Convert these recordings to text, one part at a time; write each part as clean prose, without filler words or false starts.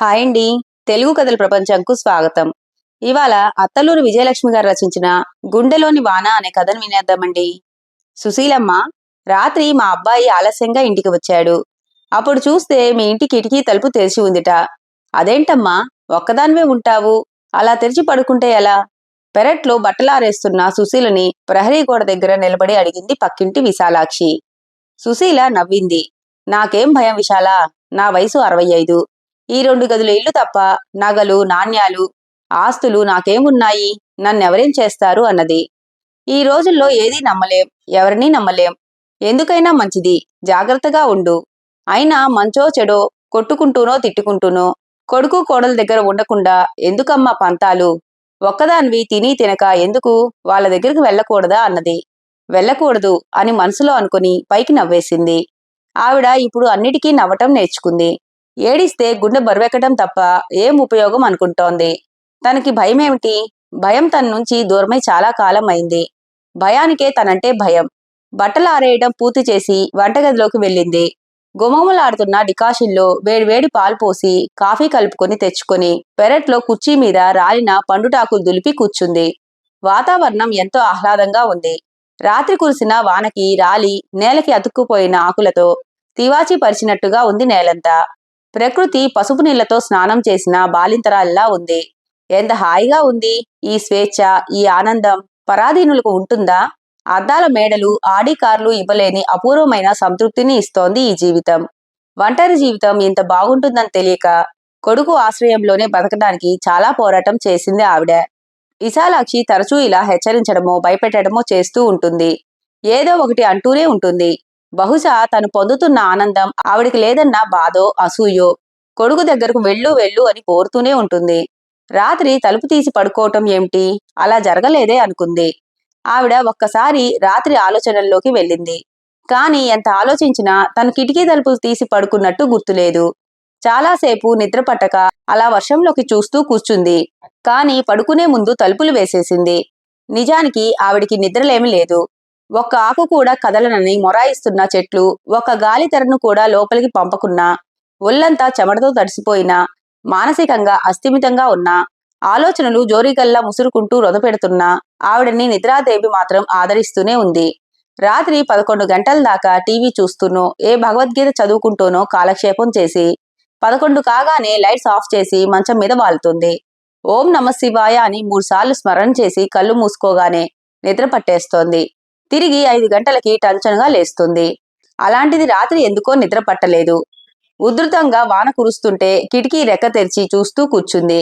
Hi అండి. తెలుగు కథల ప్రపంచంకు స్వాగతం. ఇవాళ అత్తలూరు విజయలక్ష్మి గారు రచించిన గుండెలోని వాన అనే కథను వినేద్దామండి. సుశీలమ్మ, రాత్రి మా అబ్బాయి ఆలస్యంగా ఇంటికి వచ్చాడు. అప్పుడు చూస్తే మీ ఇంటి కిటికీ తలుపు తెరిచి ఉందిట. అదేంటమ్మా, ఒక్కదానివే ఉంటావు, అలా తెరిచి పడుకుంటే ఎలా? పెరట్లో బట్టలారేస్తున్న సుశీలని ప్రహరీ గోడ దగ్గర నిలబడి అడిగింది పక్కింటి విశాలాక్షి. సుశీల నవ్వింది. నాకేం భయం విశాలా, నా వయసు 65. ఈ 2 గదుల ఇల్లు తప్ప నగలు, నాణ్యాలు, ఆస్తులు నాకేమున్నాయి, నన్నెవరేం చేస్తారు అన్నది. ఈ రోజుల్లో ఏదీ నమ్మలేం, ఎవరినీ నమ్మలేం. ఎందుకైనా మంచిది జాగ్రత్తగా ఉండు. అయినా మంచో చెడో కొట్టుకుంటూనో తిట్టుకుంటూనో కొడుకు కోడల దగ్గర ఉండకుండా ఎందుకమ్మా పంతాలు? ఒక్కదానివి తిని తినక ఎందుకు వాళ్ళ దగ్గరికి వెళ్ళకూడదా అన్నది. వెళ్ళకూడదు అని మనసులో అనుకుని పైకి నవ్వేసింది. ఆవిడ ఇప్పుడు అన్నిటికీ నవ్వటం నేర్చుకుంది. ఏడిస్తే గుండె బరువెక్కటం తప్ప ఏం ఉపయోగం అనుకుంటోంది. తనకి భయమేమిటి? భయం తన నుంచి దూరమై చాలా కాలం అయింది. భయానికే తనంటే భయం. బట్టలు ఆరేయడం పూర్తి చేసి వంటగదిలోకి వెళ్ళింది. గుమగుమలాడుతున్న డికాషన్లో వేడివేడి పాలు పోసి కాఫీ కలుపుకొని తెచ్చుకొని పెరట్లో కుర్చీ మీద రాలిన పండుటాకులు దులిపి కూర్చుంది. వాతావరణం ఎంతో ఆహ్లాదంగా ఉంది. రాత్రి కురిసిన వానకి రాలి నేలకి అతుక్కుపోయిన ఆకులతో తివాచీ పరిచినట్టుగా ఉంది నేలంతా. ప్రకృతి పసుపు నీళ్లతో స్నానం చేసిన బాలింతరాల్లా ఉంది. ఎంత హాయిగా ఉంది ఈ స్వేచ్ఛ, ఈ ఆనందం. పరాధీనులకు ఉంటుందా? అద్దాల మేడలు, ఆడి కార్లు ఇవ్వలేని అపూర్వమైన సంతృప్తిని ఇస్తోంది ఈ జీవితం. ఒంటరి జీవితం ఇంత బాగుంటుందని తెలియక కొడుకు ఆశ్రయంలోనే బతకడానికి చాలా పోరాటం చేసింది ఆవిడ. విశాలాక్షి తరచూ ఇలా హెచ్చరించడమో భయపెట్టడమో చేస్తూ ఉంటుంది. ఏదో ఒకటి అంటూనే ఉంటుంది. బహుశా తను పొందుతున్న ఆనందం ఆవిడికి లేదన్న బాధో అసూయో. కొడుకు దగ్గరకు వెళ్ళు వెళ్ళు అని కోరుతూనే ఉంటుంది. రాత్రి తలుపు తీసి పడుకోవటం ఏమిటి, అలా జరగలేదే అనుకుంది. ఆవిడ ఒక్కసారి రాత్రి ఆలోచనల్లోకి వెళ్ళింది. కాని ఎంత ఆలోచించినా తను కిటికీ తలుపు తీసి పడుకున్నట్టు గుర్తులేదు. చాలాసేపు నిద్ర పట్టక అలా వర్షంలోకి చూస్తూ కూర్చుంది. కాని పడుకునే ముందు తలుపులు వేసేసింది. నిజానికి ఆవిడికి నిద్రలేమి లేదు. ఒక్క ఆకు కూడా కదలనని మొరాయిస్తున్న చెట్లు, ఒక్క గాలి తెరను కూడా లోపలికి పంపకున్నా, ఒళ్లంతా చెమటతో తడిసిపోయినా, మానసికంగా అస్థిమితంగా ఉన్నా, ఆలోచనలు జోరీగల్లా ముసురుకుంటూ రొదపెడుతున్నా ఆవిడని నిద్రాదేవి మాత్రం ఆదరిస్తూనే ఉంది. రాత్రి 11 గంటల దాకా టీవీ చూస్తూనో ఏ భగవద్గీత చదువుకుంటూనో కాలక్షేపం చేసి 11 కాగానే లైట్స్ ఆఫ్ చేసి మంచం మీద వాలుతుంది. ఓం నమఃశివాయ అని 3 సార్లు స్మరణ చేసి కళ్ళు మూసుకోగానే నిద్ర పట్టేస్తోంది. తిరిగి 5 గంటలకి టంచనుగా లేస్తుంది. అలాంటిది రాత్రి ఎందుకో నిద్ర పట్టలేదు. ఉధృతంగా వాన కురుస్తుంటే కిటికీ రెక్క తెరిచి చూస్తూ కూర్చుంది.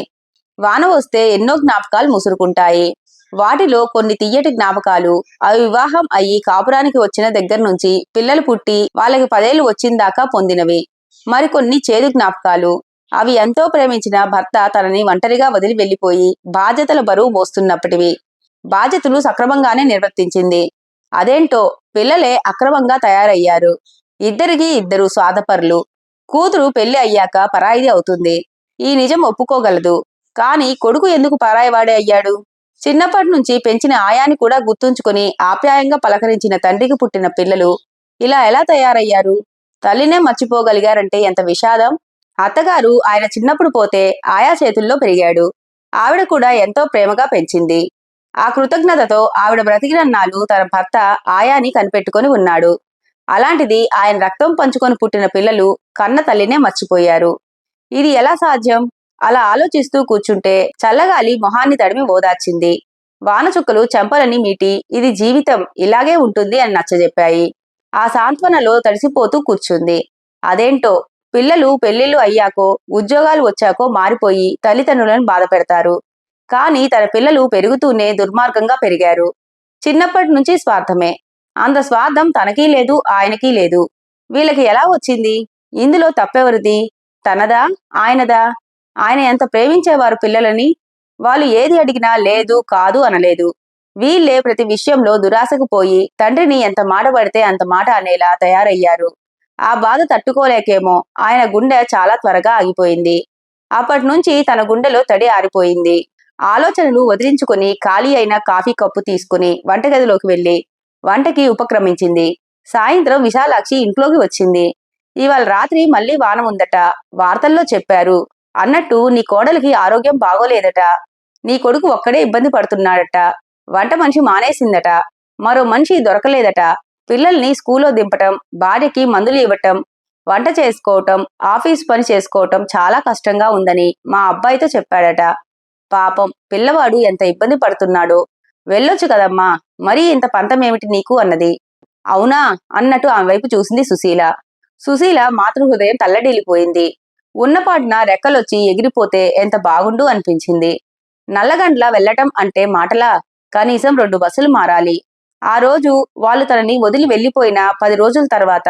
వాన వస్తే ఎన్నో జ్ఞాపకాలు ముసురుకుంటాయి. వాటిలో కొన్ని తియ్యటి జ్ఞాపకాలు అవి వివాహం అయ్యి కాపురానికి వచ్చిన దగ్గర నుంచి పిల్లలు పుట్టి వాళ్ళకి 10 ఏళ్లు వచ్చిందాకా పొందినవి. మరికొన్ని చేదు జ్ఞాపకాలు అవి ఎంతో ప్రేమించిన భర్త తనని ఒంటరిగా వదిలి వెళ్లిపోయి బాధ్యతల బరువు మోస్తున్నప్పటివి. బాధ్యతలు సక్రమంగానే నిర్వర్తించింది. అదేంటో పిల్లలే అక్రమంగా తయారయ్యారు. ఇద్దరికి ఇద్దరు స్వార్థపరులు. కూతురు పెళ్లి అయ్యాక పరాయిది అవుతుంది. ఈ నిజం ఒప్పుకోగలదు. కాని కొడుకు ఎందుకు పరాయివాడే అయ్యాడు? చిన్నప్పటి నుంచి పెంచిన ఆయాని కూడా గుర్తుంచుకుని ఆప్యాయంగా పలకరించిన తండ్రికి పుట్టిన పిల్లలు ఇలా ఎలా తయారయ్యారు? తల్లినే మర్చిపోగలిగారంటే ఎంత విషాదం. అత్తగారు ఆయన చిన్నప్పుడు పోతే ఆయా చేతుల్లో పెరిగాడు. ఆవిడ కూడా ఎంతో ప్రేమగా పెంచింది. ఆ కృతజ్ఞతతో ఆవిడ బ్రతికినన్నాళ్ళు తన భర్త ఆయాని కనిపెట్టుకుని ఉన్నాడు. అలాంటిది ఆయన రక్తం పంచుకొని పుట్టిన పిల్లలు కన్న తల్లినే మర్చిపోయారు. ఇది ఎలా సాధ్యం? అలా ఆలోచిస్తూ కూర్చుంటే చల్లగాలి మొహాన్ని తడిమి ఓదార్చింది. వానచుక్కలు చెంపలని మీటి ఇది జీవితం ఇలాగే ఉంటుంది అని నచ్చజెప్పాయి. ఆ సాంత్వనలో తడిసిపోతూ కూర్చుంది. అదేంటో పిల్లలు పెళ్లిళ్లు అయ్యాకో ఉద్యోగాలు వచ్చాకో మారిపోయి తల్లిదండ్రులను బాధ పెడతారు. కాని తన పిల్లలు పెరుగుతూనే దుర్మార్గంగా పెరిగారు. చిన్నప్పటి నుంచి స్వార్థమే. అంత స్వార్థం తనకీ లేదు, ఆయనకీ లేదు. వీళ్ళకి ఎలా వచ్చింది? ఇందులో తప్పెవరిది? తనదా, ఆయనదా? ఆయన ఎంత ప్రేమించేవారు పిల్లలని. వాళ్ళు ఏది అడిగినా లేదు, కాదు అనలేదు. వీళ్ళే ప్రతి విషయంలో దురాశకు పోయి తండ్రిని ఎంత మాట పడితే అంత మాట అనేలా తయారయ్యారు. ఆ బాధ తట్టుకోలేకేమో ఆయన గుండె చాలా త్వరగా ఆగిపోయింది. అప్పటినుంచి తన గుండెలో తడి ఆరిపోయింది. ఆలోచనలు వదిలించుకుని ఖాళీ అయిన కాఫీ కప్పు తీసుకుని వంటగదిలోకి వెళ్లి వంటకి ఉపక్రమించింది. సాయంత్రం విశాలాక్షి ఇంట్లోకి వచ్చింది. ఇవాళ రాత్రి మళ్లీ వాన ఉందట, వార్తల్లో చెప్పారు. అన్నట్టు నీ కోడలికి ఆరోగ్యం బాగోలేదట. నీ కొడుకు ఒక్కడే ఇబ్బంది పడుతున్నాడట. వంట మనిషి మానేసిందట. మరో మనిషి దొరకలేదట. పిల్లల్ని స్కూల్లో దింపటం, భార్యకి మందులు ఇవ్వటం, వంట చేసుకోవటం, ఆఫీసు పని చేసుకోవటం చాలా కష్టంగా ఉందని మా అబ్బాయితో చెప్పాడట. పాపం పిల్లవాడు ఎంత ఇబ్బంది పడుతున్నాడో. వెళ్ళొచ్చు కదమ్మా, మరీ ఇంత పంతమేమిటి నీకు అన్నది. అవునా అన్నట్టు ఆమె వైపు చూసింది సుశీల. సుశీల మాతృహృదయం తల్లడిల్లిపోయింది. ఉన్నపాటున రెక్కలొచ్చి ఎగిరిపోతే ఎంత బాగుండు అనిపించింది. నల్లగండ్ల వెళ్లటం అంటే మాటలా? కనీసం 2 బస్సులు మారాలి. ఆ రోజు వాళ్ళు తనని వదిలి వెళ్లిపోయిన 10 రోజుల తర్వాత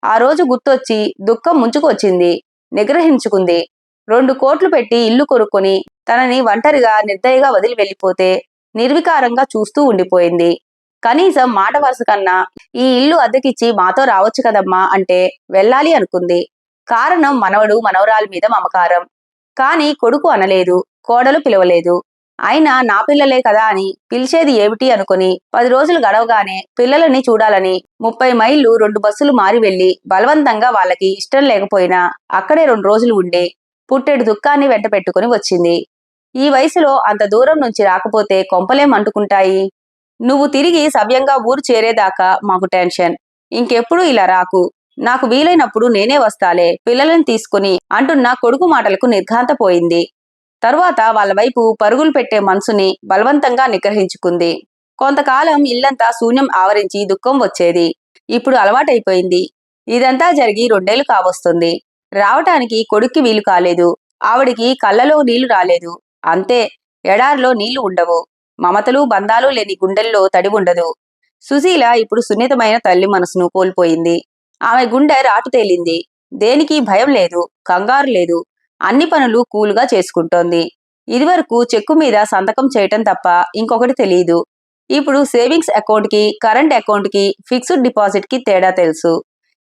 ఆ రోజు గుర్తొచ్చి దుఃఖం ముంచుకు వచ్చింది. నిగ్రహించుకుంది. 2 కోట్లు పెట్టి ఇల్లు కొనుక్కొని తనని ఒంటరిగా నిర్దయగా వదిలి వెళ్లిపోతే నిర్వికారంగా చూస్తూ ఉండిపోయింది. కనీసం మాట వరుస కన్నా ఈ ఇల్లు అద్దెకిచ్చి మాతో రావచ్చు కదమ్మా అంటే వెళ్ళాలి అనుకుంది. కారణం మనవడు మనవరాలి మీద మమకారం. కాని కొడుకు అనలేదు, కోడలు పిలవలేదు. అయినా నా పిల్లలే కదా అని పిలిచేది ఏమిటి అనుకుని 10 రోజులు గడవగానే పిల్లలని చూడాలని 30 మైళ్ళు 2 బస్సులు మారి వెళ్లి బలవంతంగా వాళ్ళకి ఇష్టం లేకపోయినా అక్కడే 2 రోజులు ఉండే పుట్టెడు దుఃఖాన్ని వెంట పెట్టుకుని వచ్చింది. ఈ వయసులో అంత దూరం నుంచి రాకపోతే కొంపలేం అంటుకుంటాయి. నువ్వు తిరిగి సవ్యంగా ఊరు చేరేదాకా మాకు టెన్షన్. ఇంకెప్పుడు ఇలా రాకు. నాకు వీలైనప్పుడు నేనే వస్తాలే పిల్లలని తీసుకుని అంటున్న కొడుకు మాటలకు నిర్ఘాంతపోయింది. తరువాత వాళ్ళ వైపు పరుగులు పెట్టే మనసుని బలవంతంగా నిగ్రహించుకుంది. కొంతకాలం ఇల్లంతా శూన్యం ఆవరించి దుఃఖం వచ్చేది. ఇప్పుడు అలవాటైపోయింది. ఇదంతా జరిగి 2 ఏళ్లు కావస్తుంది. రావటానికి కొడుక్కి వీలు కాలేదు. ఆవిడికి కళ్ళలో నీళ్లు రాలేదు. అంతే, ఎడారిలో నీళ్లు ఉండవు. మమతలు బంధాలు లేని గుండెల్లో తడి ఉండదు. సుశీల ఇప్పుడు సున్నితమైన తల్లి మనసును కోల్పోయింది. ఆమె గుండె రాటు తేలింది. దేనికి భయం లేదు, కంగారు లేదు. అన్ని పనులు కూలుగా చేసుకుంటోంది. ఇదివరకు చెక్కు మీద సంతకం చేయటం తప్ప ఇంకొకటి తెలియదు. ఇప్పుడు సేవింగ్స్ అకౌంట్ కి, కరెంట్ అకౌంట్ కి, ఫిక్స్డ్ డిపాజిట్ కి తేడా తెలుసు.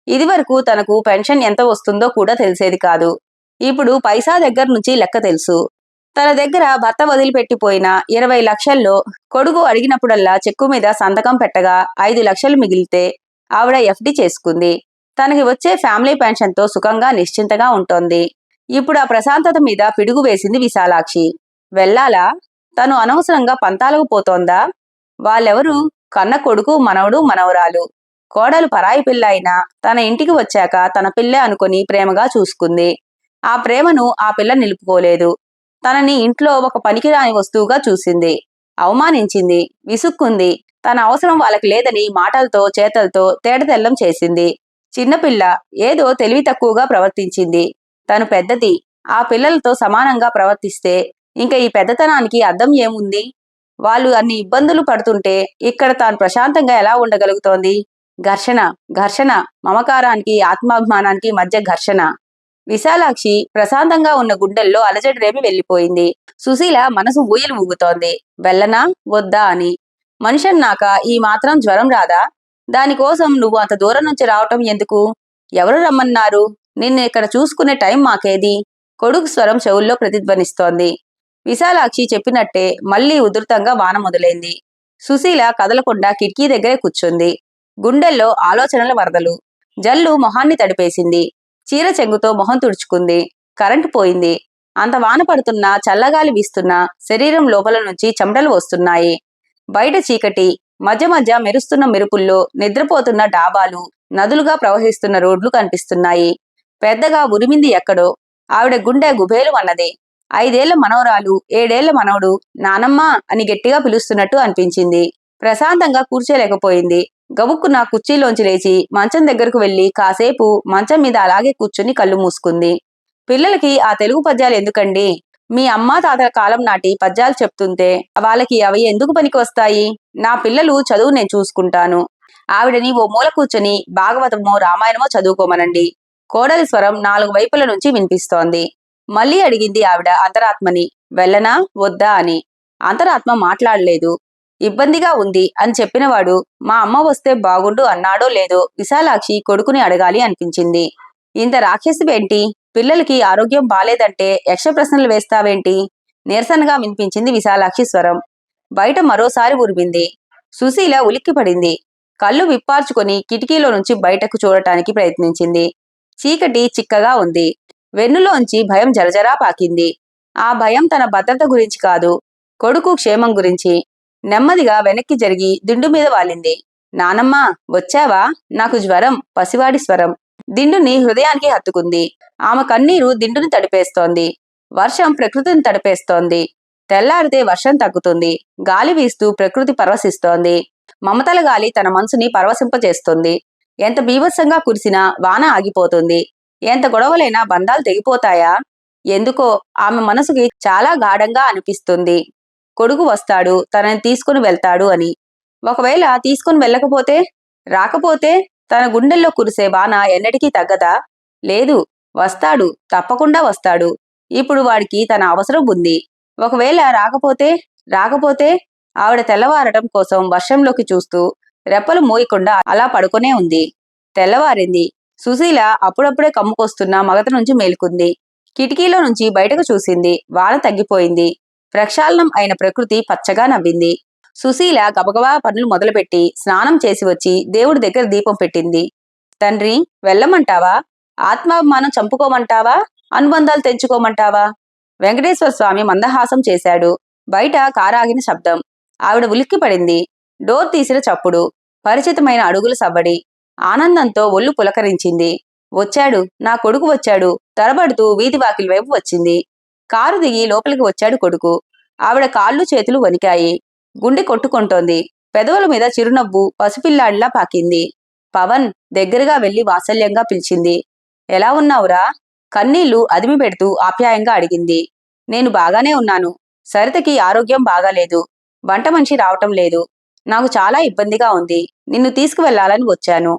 ఇదివరకు తనకు పెన్షన్ ఎంత వస్తుందో కూడా తెలిసేది కాదు. ఇప్పుడు పైసా దగ్గర నుంచి లెక్క తెలుసు. తన దగ్గర భర్త వదిలిపెట్టిపోయిన 20 లక్షల్లో కొడుకు అడిగినప్పుడల్లా చెక్కు మీద సంతకం పెట్టగా 5 లక్షలు మిగిలితే ఆవిడ ఎఫ్డి చేసుకుంది. తనకి వచ్చే ఫ్యామిలీ పెన్షన్తో సుఖంగా నిశ్చింతగా ఉంటోంది. ఇప్పుడు ఆ ప్రశాంతత మీద పిడుగు వేసింది విశాలాక్షి. వెళ్ళాలా? తను అనవసరంగా పంతాలకు పోతోందా? వాళ్ళెవరు? కన్న కొడుకు, మనవడు, మనవరాలు. కోడలు పరాయి పిల్ల అయినా తన ఇంటికి వచ్చాక తన పిల్లే అనుకుని ప్రేమగా చూసుకుంది. ఆ ప్రేమను ఆ పిల్ల నిలుపుకోలేదు. తనని ఇంట్లో ఒక పనికిరాని వస్తువుగా చూసింది. అవమానించింది, విసుక్కుంది. తన అవసరం వాళ్ళకి లేదని మాటలతో చేతలతో తేటతెల్లం చేసింది. చిన్నపిల్ల ఏదో తెలివి తక్కువగా ప్రవర్తించింది. తను పెద్దది. ఆ పిల్లలతో సమానంగా ప్రవర్తిస్తే ఇంకా ఈ పెద్దతనానికి అర్థం ఏముంది? వాళ్ళు అన్ని ఇబ్బందులు పడుతుంటే ఇక్కడ తాను ప్రశాంతంగా ఎలా ఉండగలుగుతోంది? ఘర్షణ, ఘర్షణ, మమకారానికి ఆత్మాభిమానానికి మధ్య ఘర్షణ. విశాలాక్షి ప్రశాంతంగా ఉన్న గుండెల్లో అలజడి రేపి వెళ్లిపోయింది. సుశీల మనసు ఊయలు ఊగుతోంది. వెళ్ళనా వద్దా అని. మనిషన్నాక ఈ మాత్రం జ్వరం రాదా? దానికోసం నువ్వు అంత దూరం నుంచి రావటం ఎందుకు? ఎవరు రమ్మన్నారు? నిన్ను ఇక్కడ చూసుకునే టైం మాకేది? కొడుకు స్వరం చెవుల్లో ప్రతిధ్వనిస్తోంది. విశాలాక్షి చెప్పినట్టే మళ్లీ ఉధృతంగా వాన మొదలైంది. సుశీల కదలకుండా కిటికీ దగ్గరే కూర్చుంది. గుండెల్లో ఆలోచనల వరదలు. జల్లు మొహాన్ని తడిపేసింది. చీర చెంగుతో మొహం తుడుచుకుంది. కరెంటు పోయింది. అంత వాన పడుతున్నా, చల్లగాలి వీస్తున్నా శరీరం లోపల నుంచి చెమటలు వస్తున్నాయి. బయట చీకటి. మధ్య మధ్య మెరుస్తున్న మెరుపుల్లో నిద్రపోతున్న డాబాలు, నదులుగా ప్రవహిస్తున్న రోడ్లు కనిపిస్తున్నాయి. పెద్దగా ఉరిమింది ఎక్కడో. ఆవిడ గుండె గుబేలు అన్నది. 5 ఏళ్ల మనవరాలు, 7 ఏళ్ల మనవడు నానమ్మా అని గట్టిగా పిలుస్తున్నట్టు అనిపించింది. ప్రశాంతంగా కూర్చోలేకపోయింది. గబుక్కున కుర్చీలోంచి లేచి మంచం దగ్గరకు వెళ్లి కాసేపు మంచం మీద అలాగే కూర్చుని కళ్ళు మూసుకుంది. పిల్లలకి ఆ తెలుగు పద్యాలు ఎందుకండి? మీ అమ్మా తాతల కాలం నాటి పద్యాలు చెప్తుంటే వాళ్ళకి అవి ఎందుకు పనికి వస్తాయి? నా పిల్లలు చదువు నేను చూసుకుంటాను. ఆవిడని ఓ మూల కూర్చొని భాగవతమో రామాయణమో చదువుకోమనండి. కోడలి స్వరం 4 వైపుల నుంచి వినిపిస్తోంది. మళ్లీ అడిగింది ఆవిడ అంతరాత్మని. వెళ్ళనా వద్దా అని. అంతరాత్మ మాట్లాడలేదు. ఇబ్బందిగా ఉంది అని చెప్పినవాడు మా అమ్మ వస్తే బాగుండు అన్నాడో లేదో విశాలాక్షి కొడుకుని అడగాలి అనిపించింది. ఇంత రాక్షసివేంటి? పిల్లలకి ఆరోగ్యం బాలేదంటే యక్ష ప్రశ్నలు వేస్తావేంటి? నీరసనగా వినిపించింది విశాలాక్షి స్వరం. బయట మరోసారి ఉరిమింది. సుశీల ఉలిక్కిపడింది. కళ్ళు విప్పార్చుకొని కిటికీలో నుంచి బయటకు చూడటానికి ప్రయత్నించింది. చీకటి చిక్కగా ఉంది. వెన్నులోంచి భయం జరజరా పాకింది. ఆ భయం తన భద్రత గురించి కాదు, కొడుకు క్షేమం గురించి. నెమ్మదిగా వెనక్కి జరిగి దిండు మీద వాలింది. నానమ్మా, వచ్చావా? నాకు జ్వరం. పసివాడి స్వరం దిండుని హృదయానికి హత్తుకుంది. ఆమె కన్నీరు దిండుని తడిపేస్తోంది. వర్షం ప్రకృతిని తడిపేస్తోంది. తెల్లారితే వర్షం తగ్గుతుంది. గాలి వీస్తూ ప్రకృతి పరవశిస్తోంది. మమతల గాలి తన మనసుని పరవశింపజేస్తుంది. ఎంత బీభత్సంగా కురిసినా వాన ఆగిపోతుంది. ఎంత గొడవలైనా బంధాలు తెగిపోతాయా? ఎందుకో ఆమె మనసుకి చాలా గాఢంగా అనిపిస్తుంది. కొడుకు వస్తాడు, తనని తీసుకుని వెళ్తాడు అని. ఒకవేళ తీసుకుని వెళ్ళకపోతే, రాకపోతే తన గుండెల్లో కురిసే వాన ఎన్నటికీ తగ్గదా? లేదు, వస్తాడు, తప్పకుండా వస్తాడు. ఇప్పుడు వాడికి తన అవసరం ఉంది. ఒకవేళ రాకపోతే ఆవిడ తెల్లవారటం కోసం వర్షంలోకి చూస్తూ రెప్పలు మోయకుండా అలా పడుకునే ఉంది. తెల్లవారింది. సుశీల అప్పుడప్పుడే కమ్ముకొస్తున్న మగత నుంచి మేలుకుంది. కిటికీలో నుంచి బయటకు చూసింది. వాన తగ్గిపోయింది. ప్రక్షాళనం అయిన ప్రకృతి పచ్చగా నవ్వింది. సుశీల గబగబా పనులు మొదలుపెట్టి స్నానం చేసి వచ్చి దేవుడి దగ్గర దీపం పెట్టింది. తండ్రి, వెళ్ళమంటావా? ఆత్మాభిమానం చంపుకోమంటావా? అనుబంధాలు తెంచుకోమంటావా? వెంకటేశ్వర స్వామి మందహాసం చేశాడు. బయట కారాగిన శబ్దం. ఆవిడ ఉలిక్కిపడింది. డోర్ తీసిన చప్పుడు, పరిచితమైన అడుగుల సవ్వడి. ఆనందంతో ఒళ్ళు పులకరించింది. వచ్చాడు, నా కొడుకు వచ్చాడు. తరబడుతూ వీధి వాకిలి వైపు వచ్చింది. కారు దిగి లోపలికి వచ్చాడు కొడుకు. ఆవిడ కాళ్ళు చేతులు వణికాయి. గుండె కొట్టుకుంటోంది. పెదవుల మీద చిరునవ్వు పసిపిల్లాడిలా పాకింది. పవన్ దగ్గరగా వెళ్లి వాత్సల్యంగా పిలిచింది. ఎలా ఉన్నావురా? కన్నీళ్లు అదిమి పెడుతూ ఆప్యాయంగా అడిగింది. నేను బాగానే ఉన్నాను. సరితకి ఆరోగ్యం బాగాలేదు. వంట మనిషి రావటం లేదు. నాకు చాలా ఇబ్బందిగా ఉంది. నిన్ను తీసుకువెళ్లాలని వచ్చాను.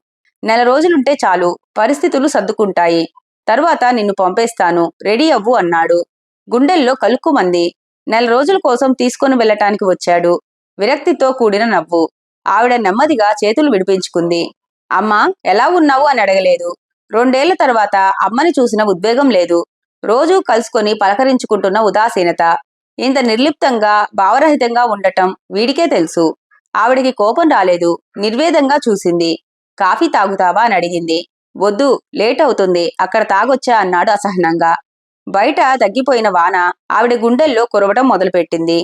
నెల రోజులుంటే చాలు, పరిస్థితులు సర్దుకుంటాయి. తరువాత నిన్ను పంపేస్తాను, రెడీ అవ్వు అన్నాడు. గుండెల్లో కలుక్కుమంది. నెల రోజుల కోసం తీసుకుని వెళ్ళటానికి వచ్చాడు. విరక్తితో కూడిన నవ్వు. ఆవిడ నెమ్మదిగా చేతులు విడిపించుకుంది. అమ్మా, ఎలా ఉన్నావు అని అడగలేదు. 2 ఏళ్ల తర్వాత అమ్మని చూసిన ఉద్వేగం లేదు. రోజూ కలుసుకొని పలకరించుకుంటున్న ఉదాసీనత. ఇంత నిర్లిప్తంగా భావరహితంగా ఉండటం వీడికే తెలుసు. ఆవిడికి కోపం రాలేదు. నిర్వేదంగా చూసింది. కాఫీ తాగుతావా అని అడిగింది. వద్దు, లేట్ అవుతుంది, అక్కడ తాగొచ్చా అన్నాడు అసహనంగా. బయట తగ్గిపోయిన వాన ఆవిడ గుండెల్లో కురవటం మొదలుపెట్టింది.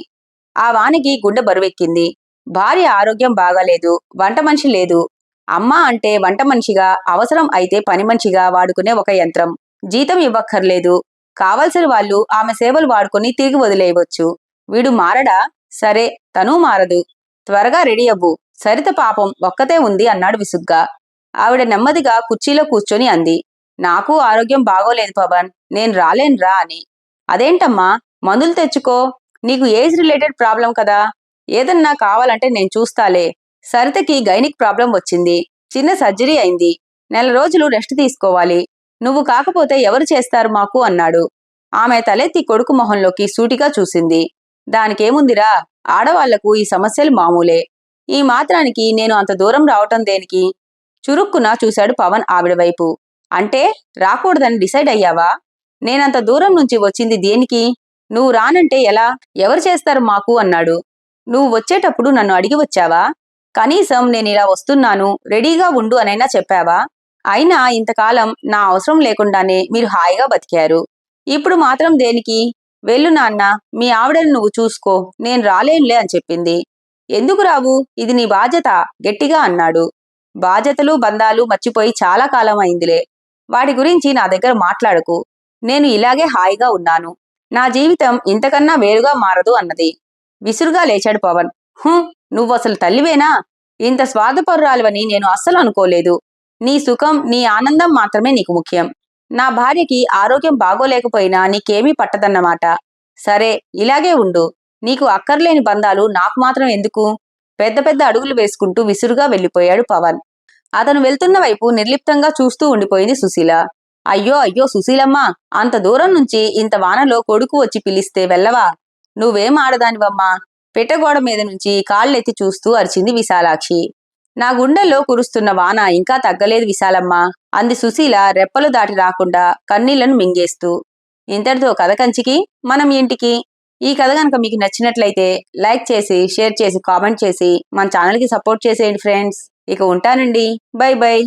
ఆ వానకి గుండె బరువెక్కింది. భార్య ఆరోగ్యం బాగాలేదు. వంట మనిషి లేదు. అమ్మ అంటే వంట మనిషిగా, అవసరం అయితే పని మనిషిగా వాడుకునే ఒక యంత్రం. జీతం ఇవ్వక్కర్లేదు. కావలసిన వాళ్ళు ఆమె సేవలు వాడుకొని తిరిగి వదిలేయవచ్చు. వీడు మారడా? సరే, తనూ మారదు. త్వరగా రెడీ అవ్వు. సరిత పాపం ఒక్కతే ఉంది అన్నాడు విసుగ్గా. ఆవిడ నెమ్మదిగా కుర్చీలో కూర్చొని అంది. నాకు ఆరోగ్యం బాగోలేదు పవన్, నేను రాలేనురా అని. అదేంటమ్మా, మందులు తెచ్చుకో. నీకు ఏజ్ రిలేటెడ్ ప్రాబ్లం కదా. ఏదన్నా కావాలంటే నేను చూస్తాలే. సరితకి గైనిక్ ప్రాబ్లం వచ్చింది. చిన్న సర్జరీ అయింది. నెల రోజులు రెస్ట్ తీసుకోవాలి. నువ్వు కాకపోతే ఎవరు చేస్తారు మాకు అన్నాడు. ఆమె తలెత్తి కొడుకు మొహంలోకి సూటిగా చూసింది. దానికేముందిరా, ఆడవాళ్లకు ఈ సమస్యలు మామూలే. ఈ మాత్రానికి నేను అంత దూరం రావటం దేనికి? చురుక్కున చూశాడు పవన్ ఆవిడ వైపు. అంటే రాకూడదని డిసైడ్ అయ్యావా? నేనంత దూరం నుంచి వచ్చింది దేనికి? నువ్వు రానంటే ఎలా? ఎవరు చేస్తారు మాకు అన్నాడు. నువ్వు వచ్చేటప్పుడు నన్ను అడిగి వచ్చావా? కనీసం నేనిలా వస్తున్నాను, రెడీగా ఉండు అనైనా చెప్పావా? అయినా ఇంతకాలం నా అవసరం లేకుండానే మీరు హాయిగా బతికారు. ఇప్పుడు మాత్రం దేనికి? వెళ్ళు నాన్న, మీ ఆవిడని నువ్వు చూసుకో, నేను రాలేనులే అని చెప్పింది. ఎందుకు రావు? ఇది నీ బాధ్యత, గట్టిగా అన్నాడు. బాధ్యతలు బంధాలు మర్చిపోయి చాలా కాలం అయిందిలే. వాటి గురించి నా దగ్గర మాట్లాడకు. నేను ఇలాగే హాయిగా ఉన్నాను. నా జీవితం ఇంతకన్నా వేరుగా మారదు అన్నది. విసురుగా లేచాడు పవన్. నువ్వసలు తల్లివేనా? ఇంత స్వార్థపరురాలివని నేను అస్సలు అనుకోలేదు. నీ సుఖం, నీ ఆనందం మాత్రమే నీకు ముఖ్యం. నా భార్యకి ఆరోగ్యం బాగోలేకపోయినా నీకేమీ పట్టదన్నమాట. సరే, ఇలాగే ఉండు. నీకు అక్కర్లేని బంధాలు నాకు మాత్రం ఎందుకు? పెద్ద పెద్ద అడుగులు వేసుకుంటూ విసురుగా వెళ్ళిపోయాడు పవన్. అతను వెళ్తున్న వైపు నిర్లిప్తంగా చూస్తూ ఉండిపోయింది సుశీల. అయ్యో అయ్యో సుశీలమ్మా, అంత దూరం నుంచి ఇంత వానలో కొడుకు వచ్చి పిలిస్తే వెళ్ళవా? నువ్వేం ఆడదానివమ్మా? పెట్టగోడ మీద నుంచి కాళ్ళెత్తి చూస్తూ అరిచింది విశాలాక్షి. నా గుండెల్లో కురుస్తున్న వాన ఇంకా తగ్గలేదు విశాలమ్మా అంది సుశీల రెప్పలు దాటి రాకుండా కన్నీళ్లను మింగేస్తూ. ఇంతటితో కథ కంచికి మనం ఇంటికి. ఈ కథ కనుక మీకు నచ్చినట్లయితే లైక్ చేసి, షేర్ చేసి, కామెంట్ చేసి మన ఛానల్కి సపోర్ట్ చేసేయండి ఫ్రెండ్స్. ఇక ఉంటానండి. By by.